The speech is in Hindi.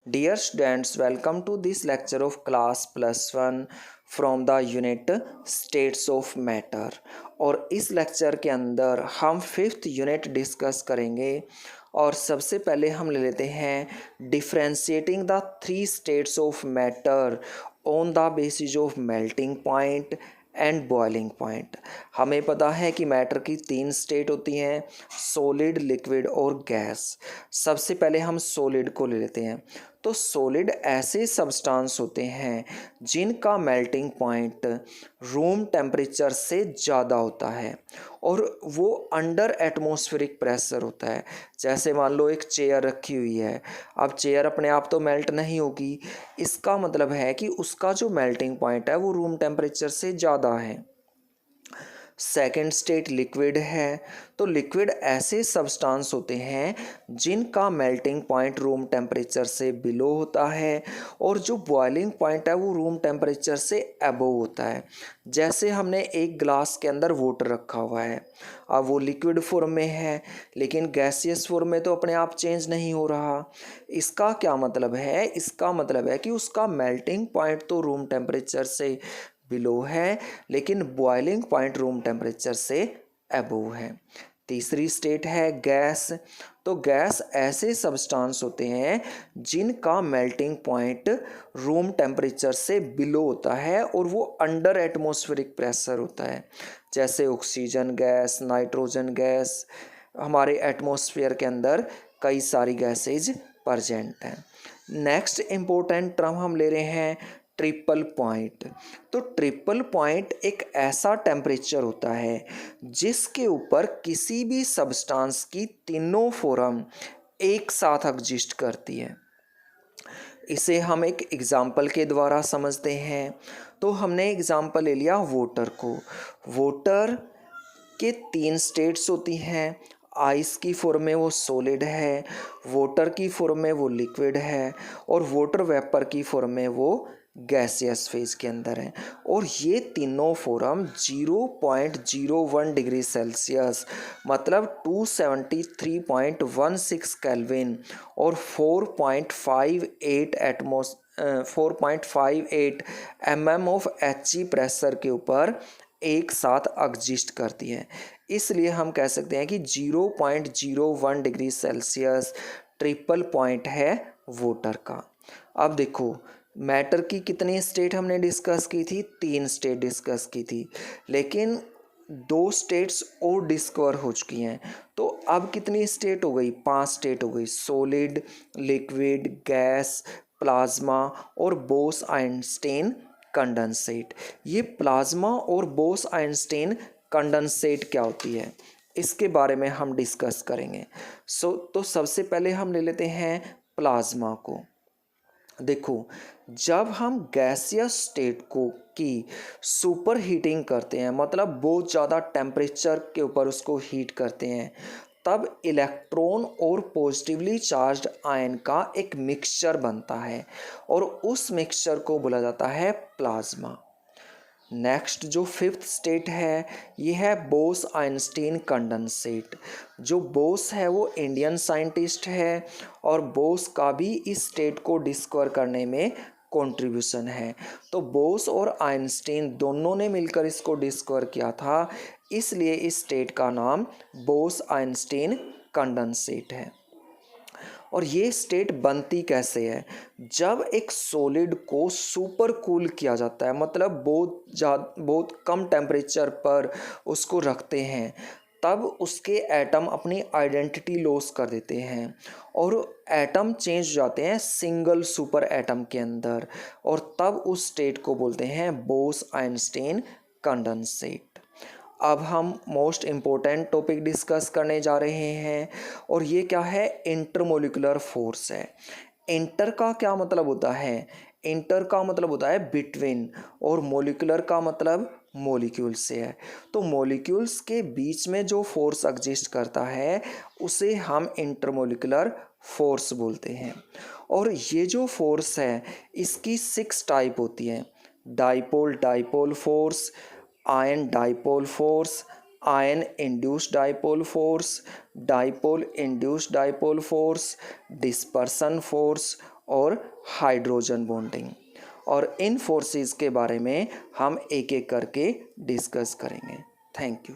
Dear students, welcome to this lecture of class +1 from the unit states of matter। और इस लेक्चर के अंदर हम 5th यूनिट डिस्कस करेंगे। और सबसे पहले हम ले लेते हैं differentiating the 3 states of matter on the basis of melting point and boiling point. हमें पता है कि मैटर की 3 स्टेट होती हैं, सॉलिड, लिक्विड और गैस। सबसे पहले हम सॉलिड को ले लेते हैं। तो सॉलिड ऐसे सब्सटेंस होते हैं जिनका मेल्टिंग पॉइंट रूम टेम्परेचर से ज़्यादा होता है और वो अंडर एटमॉस्फेरिक प्रेशर होता है। जैसे मान लो एक चेयर रखी हुई है, अब चेयर अपने आप तो मेल्ट नहीं होगी, इसका मतलब है कि उसका जो मेल्टिंग पॉइंट है वो रूम टेम्परेचर से ज़्यादा है। सेकेंड स्टेट लिक्विड है। तो लिक्विड ऐसे सब्सटेंस होते हैं जिनका मेल्टिंग पॉइंट रूम टेम्परेचर से बिलो होता है और जो बॉइलिंग पॉइंट है वो रूम टेम्परेचर से अबव होता है। जैसे हमने एक ग्लास के अंदर वाटर रखा हुआ है, अब वो लिक्विड फॉर्म में है लेकिन गैसियस फॉर्म में तो अपने आप चेंज नहीं हो रहा। इसका क्या मतलब है? इसका मतलब है कि उसका मेल्टिंग पॉइंट तो रूम टेम्परेचर से बिलो है लेकिन बॉइलिंग पॉइंट रूम टेम्परेचर से अबव है। तीसरी स्टेट है गैस। तो गैस ऐसे सब्सटेंस होते हैं जिनका मेल्टिंग पॉइंट रूम टेम्परेचर से बिलो होता है और वो अंडर एटमॉस्फेरिक प्रेशर होता है। जैसे ऑक्सीजन गैस, नाइट्रोजन गैस, हमारे एटमॉस्फेयर के अंदर कई सारी गैसेज प्रजेंट हैं। नेक्स्ट इम्पोर्टेंट टर्म हम ले रहे हैं ट्रिपल पॉइंट। तो ट्रिपल पॉइंट एक ऐसा टेम्परेचर होता है जिसके ऊपर किसी भी सब्सटेंस की तीनों फॉर्म एक साथ एग्जिस्ट करती है। इसे हम एक एग्जाम्पल के द्वारा समझते हैं। तो हमने एग्जाम्पल ले लिया वाटर को। वाटर के 3 स्टेट्स होती हैं। आइस की फॉर्म में वो सॉलिड है, वाटर की फॉर्म में वो लिक्विड है और वाटर वेपर की फॉर्म में वो गैसियस फेज के अंदर है। और ये तीनों फॉर्म 0.01 डिग्री सेल्सियस मतलब 273.16 केल्विन और 4.58 mm ऑफ He प्रेशर के ऊपर एक साथ एग्जिस्ट करती है। इसलिए हम कह सकते हैं कि 0.01 डिग्री सेल्सियस ट्रिपल पॉइंट है वाटर का। अब देखो मैटर की कितनी स्टेट हमने डिस्कस की थी? 3 स्टेट डिस्कस की थी, लेकिन 2 स्टेट्स और डिस्कवर हो चुकी हैं। तो अब कितनी स्टेट हो गई? 5 स्टेट हो गई, सॉलिड, लिक्विड, गैस, प्लाज्मा और बोस आइंस्टीन कंडेंसेट। ये प्लाज्मा और बोस आइंस्टीन कंडेंसेट क्या होती है इसके बारे में हम डिस्कस करेंगे। तो सबसे पहले हम ले लेते हैं प्लाज्मा को। देखो जब हम गैसियस स्टेट को की सुपर हीटिंग करते हैं, मतलब बहुत ज़्यादा टेम्परेचर के ऊपर उसको हीट करते हैं, तब इलेक्ट्रॉन और पॉजिटिवली चार्ज्ड आयन का एक मिक्सचर बनता है और उस मिक्सचर को बोला जाता है प्लाज्मा। नेक्स्ट जो 5th स्टेट है ये है बोस आइंस्टीन कंडेंसेट। जो बोस है वो इंडियन साइंटिस्ट है और बोस का भी इस स्टेट को डिस्कवर करने में कंट्रीब्यूशन है। तो बोस और आइंस्टीन दोनों ने मिलकर इसको डिस्कवर किया था, इसलिए इस स्टेट का नाम बोस आइंस्टीन कंडेंसेट है। और ये स्टेट बनती कैसे है? जब एक सॉलिड को सुपर कूल किया जाता है, मतलब बहुत कम टेम्परेचर पर उसको रखते हैं, तब उसके एटम अपनी आइडेंटिटी लॉस कर देते हैं और एटम चेंज हो जाते हैं सिंगल सुपर एटम के अंदर, और तब उस स्टेट को बोलते हैं बोस आइंस्टीन कंडेंसेट। अब हम मोस्ट इम्पोर्टेंट टॉपिक डिस्कस करने जा रहे हैं और ये क्या है? इंटरमोलिकुलर फोर्स है। इंटर का क्या मतलब होता है? इंटर का मतलब होता है बिटवीन और मोलिकुलर का मतलब मॉलिक्यूल से है। तो मॉलिक्यूल्स के बीच में जो फोर्स एग्जिस्ट करता है उसे हम इंटरमोलिकुलर फोर्स बोलते हैं। और ये जो फोर्स है इसकी 6 टाइप होती है। Dipole dipole force, ion dipole force, ion induced dipole force, dipole induced dipole force, dispersion force और हाइड्रोजन बॉन्डिंग। और इन फोर्सेस के बारे में हम एक एक करके डिस्कस करेंगे। Thank you.